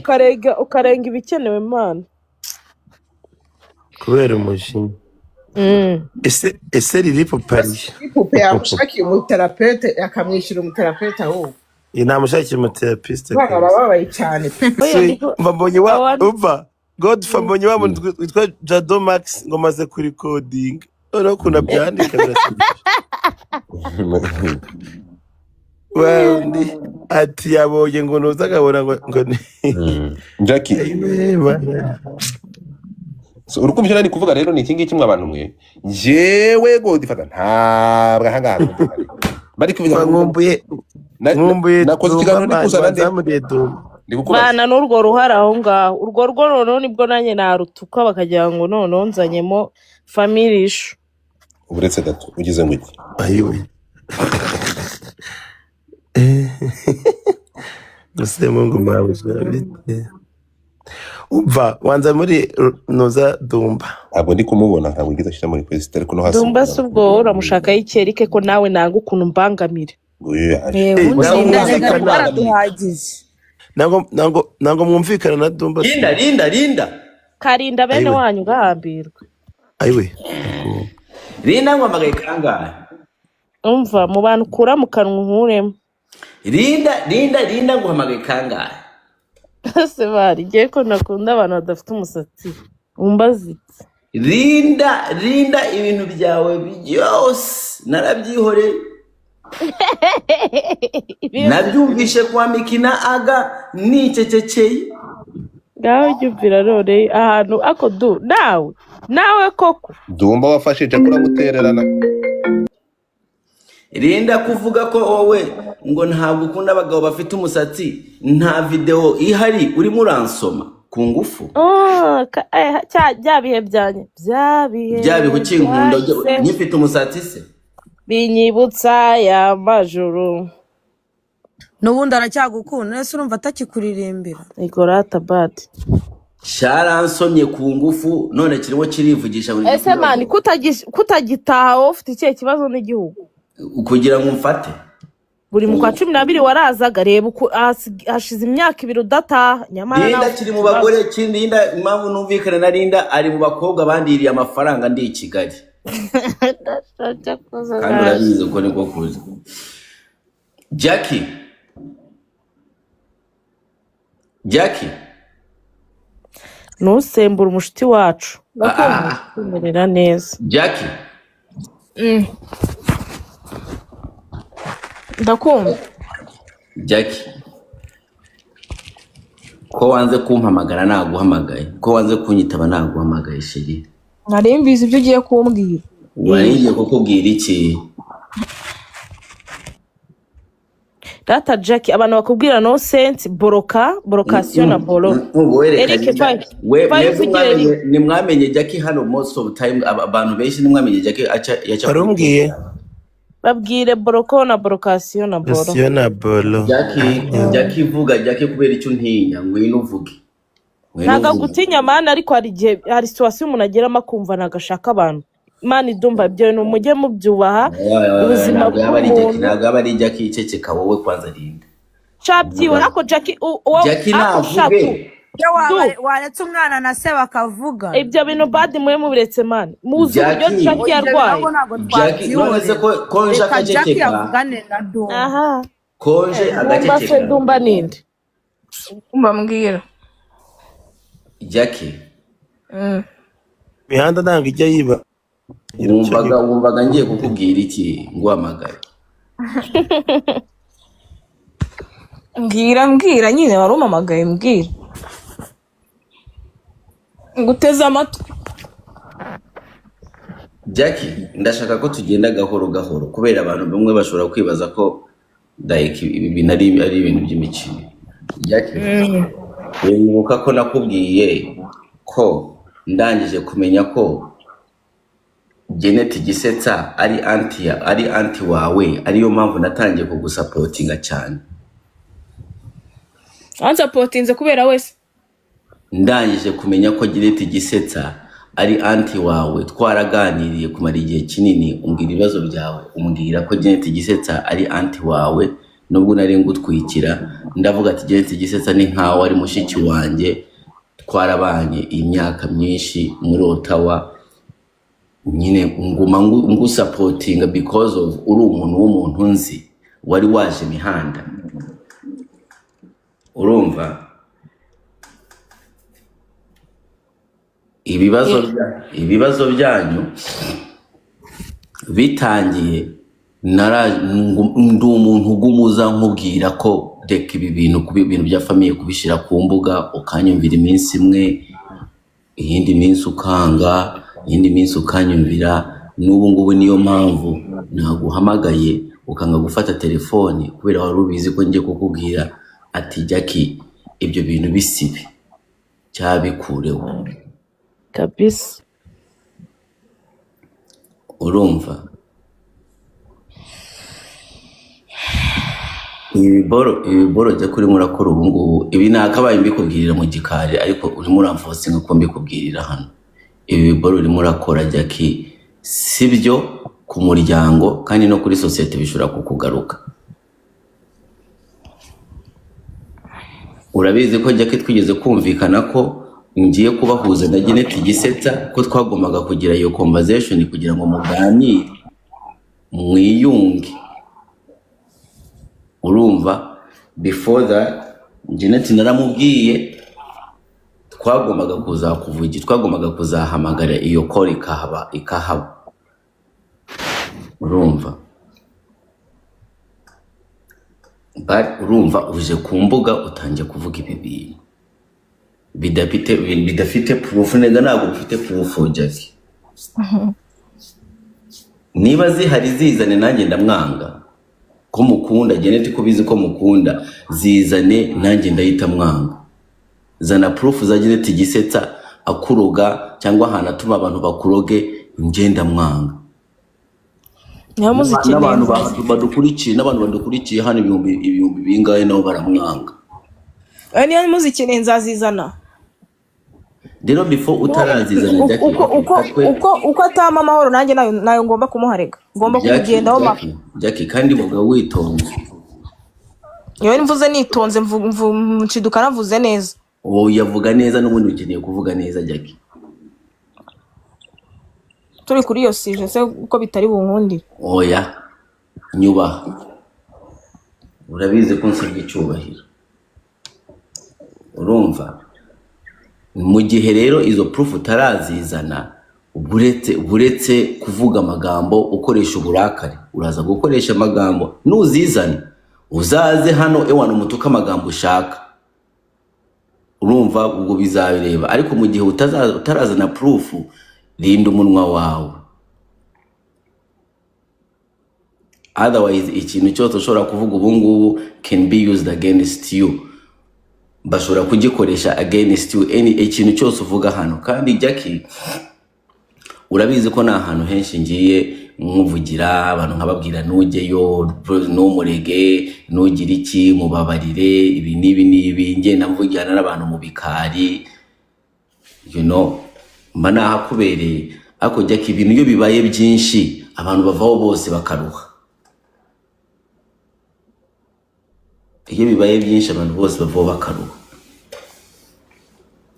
ukarenga ibikenewe mana kubera umujinya ese riri popari ipupe yamushakiye umuterapeute akamwishyura umuterapeute ahubwo namushakiye umuterapiste barababaye cyane mbonye umva Godfather mbonye wa muntu witwa Jado Max ngo maze kuri coding noneho kuna byandika Well, ati yabonye ngo nuza akabona ngo Jackie so urukumvira nani kuvuga rero ni iki ngiki mwe abantu mwe jewe Godfather ntabwo ahangaha bari kuvuga nkumbuye nakoze ikiganiro ndikuzana bana n'urwo ruhara aho ngaho urwo rwo noneho nibwo nanjye narutuka bakagira ngo noneho nzanyemo family issue uretse gato ugize ngo iki ayiwe Guse Mungu mabuzwa bite umva wanza muri noza Dumba abo ndi kumubona ntabwo ngize ashira muri president ariko no hasi Dumba subwo uramushaka yikerike ko nawe nanga ukuntu mbangamira nango mwumvikana na Dumba Linda Karinda bene wanyu gahambirwa ayiwe Linda ngwamagaye kangahe umva mu bantu kura mu kanwa nkuremo Linda nguhamagaye kangahe se bari giye ko nakunda abantu badafite umusatsi umbazitse Linda ibintu byawe byose narabyihoreye nabyumvishe kwa Mikina aga nicecekeye gaho jyumvira rore ahantu ako nawe koko Dumba wafashe Jackie mutererana Linda kuvuga ko wowe ngo ntabwo ukunda abagabo bafite umusatsi nta video ihari urimo uransoma ku ngufu byabihe byanye byabihe kukinkunda nyifite umusatsi se binyibutsa ya majuru n'ubundi aracyagukunda ese urumva atakikuririmbira igorata bad sharansomye ku ngufu none kirimo kirivugisha buri ese mani kutagitaha ufite ikihe kibazo n'igihugu kugira ngo mfate buri mu kwa 12 warazaga reba hashize imyaka 2 udataha nyamara Linda kiri mu bagore kindi Linda impamvu numvikana na Linda ari mu bakobwa bandiriye amafaranga ndi i Kigali kandi urabizi ko niko kuza Jackie nusembura umushiti wacu bakumerera neza Jackie ndakumva Jackie ko wanze kumpamagara naguhamagaye ko wanze kunyitaba naguhamagaye shiri nari mbizi ibyo ugiye kumbwira wariye kukubwira iki Data Jackie abantu bakubwira no sense borokasiyo na bolo Eric ni mwamenye Jackie hano most of time abantu benshi ni mwamenye Jackie yacha Barumbwiye babwire boroko na borokasiyo na bolo Jackie vuga Jackie kubera icyo ntinya ngwino uvuge naga gutinya mana ariko hari situation umuntu agera makumva nagashaka abantu mani dumba byo no mujye mubyubaha ubuzima bw'umuntu ntabwo aba ari Jackie iceceka wowe kwanza Linda Chabyi warako Jackie navuge waretse umwana na se bakavuga ibyo bintu bad mwe mubiretse mani muzi uburyo Jackie yarwaye Jackie nonese ko nshaka ceceka aha konje agaceceka dumba ninde mbambwira Jackie mihanda nanga ijya yiba wumvaga ngiye kukubwira iki nguhamagaye mbwira nyine warumamagaye mbwira nguteze amatwi Jackie ndashaka ko tugenda gahoro gahoro kubera abantu bamwe bashobora kwibaza ko ibi bintu ari ibintu by'imikino Jackie wibuka ko nakubwiye ko ndangije kumenya ko Janet Gisetsa ari anti wawe ariyo mpamvu natangiye kugusapotinga cyane ansapotinze kubera wese ndangije kumenya ko Janet Gisetsa ari anti wawe twaraganiriye kumara igihe kinini umbwira ibibazo byawe umbwira ko Janet Gisetsa ari anti wawe nubwo nari ngutwikira ndavuga ati Janet Gisetsa ni nkaho ari mushiki wanjye twarabanye imyaka myinshi muri Ottawa nyine nguma ngusapotinga because of uri umuntu w'umuntu nzi wari waje mihanda urumva ibibazo byanyu bitangiye ndi umuntu ugumuza nkubwira ko reka ibi bintu bya famiye kubishira ku mbuga ukanyumvira iminsi imwe iyindi minsi ukanga iyindi minsi ukanyumvira n'ubu ngubu niyo mpamvu naguhamagaye ukanga gufata telefone kubera wari ubizi ko ngiye kukubwira ati Jackie ibyo bintu bisibe cyabikureho kabisa urumva ibiboro jya kuri murakora ubu ngubu ibi nakabaye mbikubwirira mu gikari ariko urimo uramvose nk'uko mbikubwirira hano ibi biboro urimo urakora Jackie sibyo ku muryango kandi no kuri societe bishobora kukugaruka urabizi ko Jackie twigeze kumvikana ko ngiye kubahuza na Janet Gisetsa ko twagomaga kugira iyo conversation kugira ngo muganire mwiyunge urumva before that Janet naramubwiye twagomaga kuzahamagara iyo call ikahaba urumva urumva uje ku mbuga utangiye kuvuga ibi bintu bidafite proof neza ntabwo bifite proof Jackie niba zihari zizane nanjye ndamwanga ko mukunda Janet ko bizi ko mukunda zizane nanjye ndahita mwanga zana proof za Janet Gisetsa akuroga cyangwa ahantu atuma abantu bakuroge ngenda mwanga n'abantu badukurikiye hano ibihumbi bingahe nabo baramwanga niyo muzikine nzazizana rero before utarazizana Jackie uko atama amahoro nanjye nayo ngomba kumuharega ngomba kugendaho Jackie kandi boga witonze Yewe mvuze nitonze mciduka navuze neza. Yavuga neza n'ubundi ukeneye kuvuga neza Jackie. Turi kuri iyo sije se uko bitari bunkundi. Oya. Nyuba. Urabize ko nsabye icyubahiro. Urumva? Mu gihe rero izo proof utarazizana buretse kuvuga amagambo ukoresha uburakari, uraza gukoresha amagambo nuzizane uzaze hano ewana umutuka amagambo ushaka. Urumva ubwo bizabireba, ariko mu gihe utarazana proof rinda umunwa wawe. Otherwise ikintu cyose ushobora kuvuga ubu ngubu can be used against you. Bashobora kugikoresha against you ikintu cyose uvuga hano. Kandi Jackie urabizi ko na hantu henshi ngiye nkuvugira abantu nkababwira nujyeyo n'umurege nugira iki mubabarire ibi nibi nge namvugirana n'abantu mu bikari, you know, mba nahakubereye. Ako Jackie ibintu iyo bibaye byinshi abantu bavaho bose bakaruha. Iyo bibaye byinshi abantu bose bavaho bakaruha.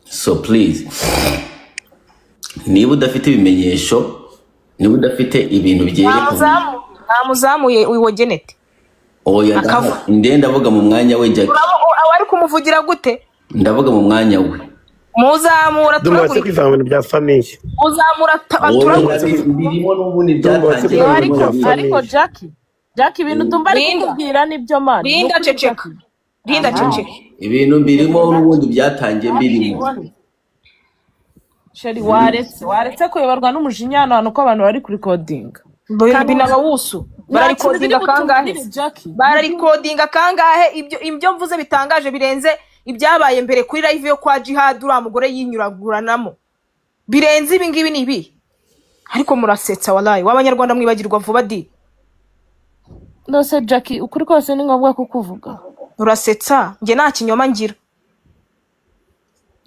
So please, niba udafite ibimenyesho, niba udafite ibintu byerekana namuzamuye uwo Janet. Oya ndavuga mu mwanya we Jackie. Ari kumuvugira gute? Ndavuga mu mwanya we. Muzamura turagura kwivanga ibintu bya famille. Muzamura turagura birimo n'ubundi byatangiye. Ariko Jackie ibintu tumba ari kubwira nibyo man. Linda ceceka. Ibintu birimo n'ubundi byatangiye birimo. Sheri waretse kuyoborwa n'umujinya hano uko abantu bari kuri coding. Kandi n'abawusu bari codinga kangahe? Bari codinga kangahe? Ibyo mvuze bitangaje birenze ibyabaye mbere kuri live yo kwa Jihad ura mugore yinyuraguranamo. Birenze ibi ngibi nibi. Ariko murasetsa wallahi w'abanyarwanda mwibagirwa vuba di. Nose Jackie ukuri kose ni ngombwa kukuvuga. Urasetsa nge nta kinyoma ngira.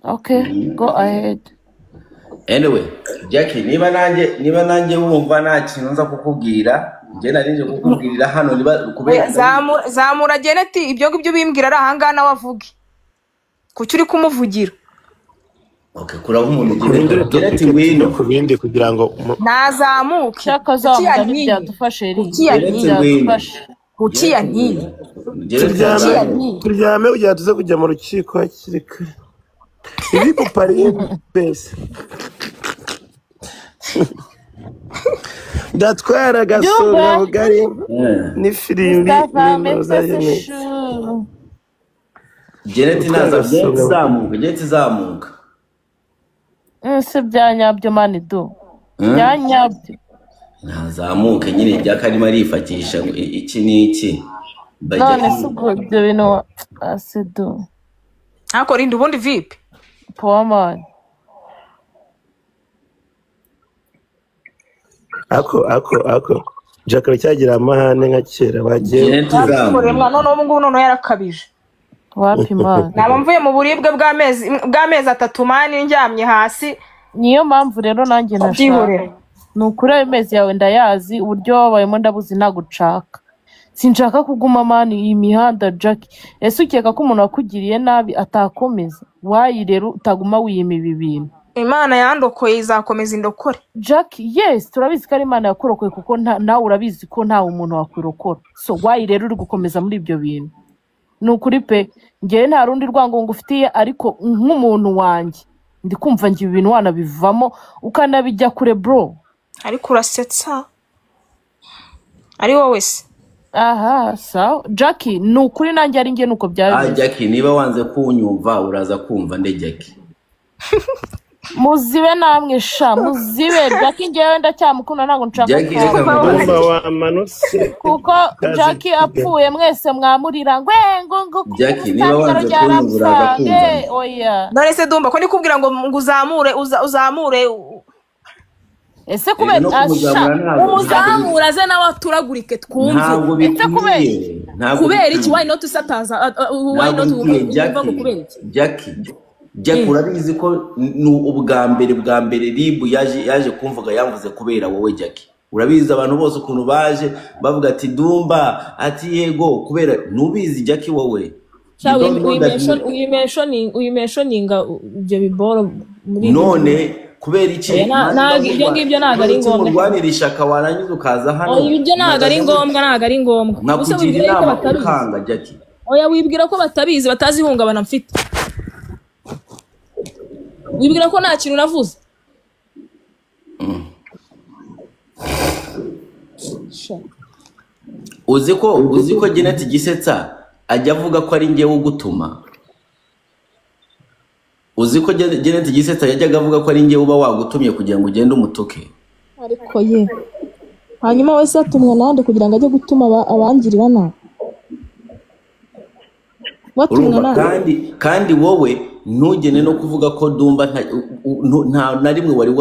Okay, go ahead. Anyway, Jackie niba nanjye wumva nta kintu nza kukubwira, nge narinje kukubwirira hano niba kubera zamura Janet ibyo ngibyo bimbwira ari ahangana wavuge. Kuki uri kumuvugira? Okay, kuraho umuntu Janet wino kubindi kugira ngo nazamuke. Cyakazamuka byadufashe ri. Kuki yanini? Turyame ujya tuze kujya mu rukiko hakiri kare. Ibi kupari bese. Ndatwara gasura bugari ni filimi n'inozayene. Janet zamuka. Se byanyabyo mani do. Byanyabyo. Nazamuke nyine byakarimo arifatisha iki n'iki. None sugo ibyo bintu asedo. Ako rindi ubundi VIP. Poa man. Ako. Jackie cyagira amahane nka kera bagiye. Koremwa none yarakabije. Wapi man. Nabamvuye mu buribwe bw'amezi 3 mani njyamye hasi. Niyo mpamvu rero nanjye nashaka. Nukuri amezi yawe ndayazi uburyo wabayemo ndabuzi nagucaka. Sinshaka kuguma mani iyi mihanda Jackie. Ese ukeka ko umuntu wakugiriye nabi atakomeza? Wayi rero utaguma wiyima ibi bintu. Imana yandokoye izakomeza indokore. Jackie, yes, turabizi ko ari Imana yakurokoye kuko nawe urabizi ko nta umuntu wakurokora. So wayi rero uri gukomeza muri ibyo bintu. Nukuri pe, ngiye nta rundi rwango ngufitiye ariko nk'umuntu wanjye. Ndi kumva ngiye ibintu wana bivamo ukanabijya kure bro. Ariko urasetsa. Ari wowe se. Aha, sawa. Jackie, nukuri nanjye ari nge nuko byari. Jackie, niba wanze kunyumva uraza kumva nde Jackie. Muzibe namwe sha, muzibe. Jackie ngewe ndacyamukunda ntago nshaka kuko Jackie apfuye mwese mwamurira ngo Jackie niba wanze kunyumva uraza kumva. Oya. None se dumba ko nikubwira ngo uzamure ese kubera umuzamura ze nawe turagurike twumve. Ese kubera iki why not usataza why not umva ngo kubera iki Jackie urabizi ko ubwa mbere Libu yaje kumvuga yamvuze kubera wowe Jackie. urabizi abantu bose ukuntu baje bavuga ati Dumba ati yego kubera nubizi Jackie wowe uyimentioninga ibyo biboro muri none kubera iki ibyo ngibyo ntago ari ngombwa urwanira ishaka warangiza ukaza hano ibyo ntago ari ngombwa nakugira inama ukanga Jackie oya wibwira ko batabizi batazi ihungabana mfite wibwira ko nta kintu navuze uzi ko Janet Gisetsa ajya avuga ko ari ngewe ugutuma uzi ko Janet Gisetsa yajyaga avuga ko ari ngewe uba wagutumye kugira ngo ugende umutuke ariko ye hanyuma wese atumwe nande kugira ngo ajye gutuma abangirira nawe kandi wowe ntugene no kuvuga ko Dumba nta na rimwe wari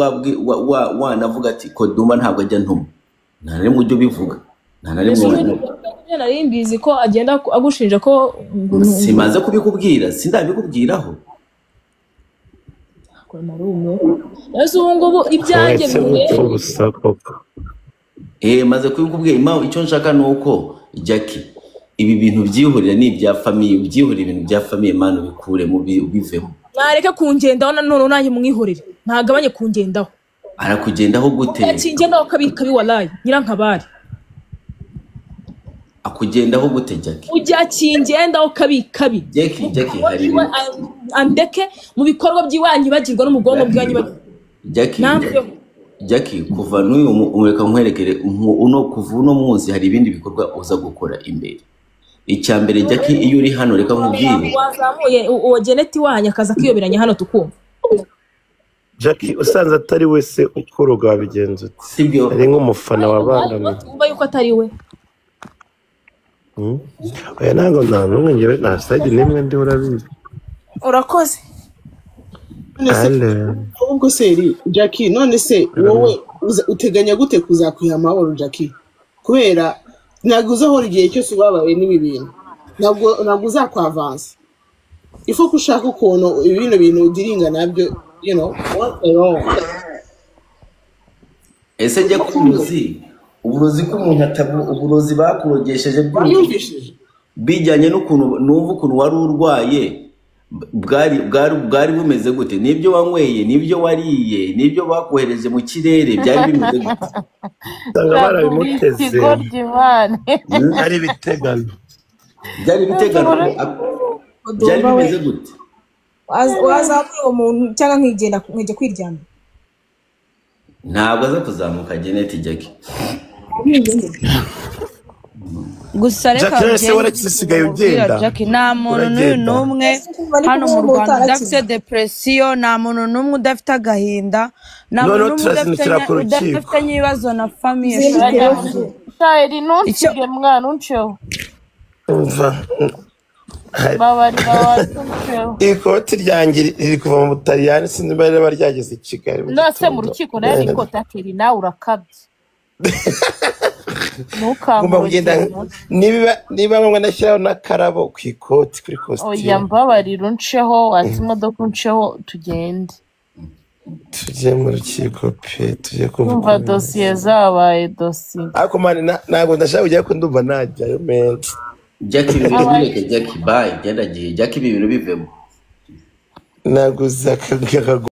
wanavuga ati ko Dumba ntabwo ajya ntuma nta na rimwe ujya ubivuga nta na rimwe nari mbizi ko agenda agushinja ko simaze kubikubwira sindabikubwiraho ese ubu ngubu ibyanjye maze kubikubwira icyo nshaka ni uko Jackie ibi bintu byihurira ni ibya famiye byihurira ibintu bya famiye mano bikure mu bivemo nareke kungendaho none nanjye mwihorere ntagabanye kungendaho arakugendaho gute akingendaho kabi wallahi nyirankabari akugendaho gute Jackie ujya kingendaho kabi Jackie hari andeke mu bikorwa by'iwanyu bagirwa n'umugongo bwanyu Jackie kuva n'uyu umureka nkwerekere kuva uno munsi hari ibindi bikorwa uza gukora imbere icyambere Jackie iyo uri hano reka nkubwire wazamuye uwo Janet wanyu akaza kiyoberanya hano tukumva Jackie usanze atari wese ukoroga wabigenza sibyo ari nk'umufana wabangamiye umva yuko atari we oya ntabwo ntumwengere nta side n'imwe ndi urabizi urakoze ubwo se Jackie none se wowe uteganya gute kuzakwiha amahoro Jackie kubera ntabwo uzahora igihe cyose ubabaye n'ibi bintu ntabwo uzakwavansa ifo kushaka ukuntu ibintu udiringa nabyo ese jya kuruzi uburozi ko umuntu uburozi bakurogesheje bijyanye n'ukuntu numva ukuntu wari urwaye bwari bumeze gute nibyo wanyweye nibyo wariye nibyo bakohereje mu kirere byari bimeze gute sanga barabimuteze ari bitegano byari bimeze gute wazamuye umuntu cyangwa nkijya kwiryama ntabwo aza kuzamuka Janet Jackie gusa reka Jackie nta muntu n'umwe hano mu Rwanda udafite depression nta muntu n'umwe udafite agahinda nta muntu n'umwe udafite ibibazo na famille shayiri ntunsige mwana unceho babarira watunceho ikoti ryanjye riri kuva mu Butaliyani sinzi niba ryageze i Kigali nose mu rukiko nayo niko takiri nawe urakabye ngomba kugenda niba ngombwa nashyiraho n'akarabo ku ikoti kuri kositimu oya mbabarira unceho waza imodoka unceho tugende tujye mu rukiko pe tujye kumva dosiye zabaye dosiye ariko mani ntabwo ndashaka kujya ko ndumva najyayo menshi Jackie bireke Jackie bye byaragiye Jackie ibi bintu bivemo naguze akagago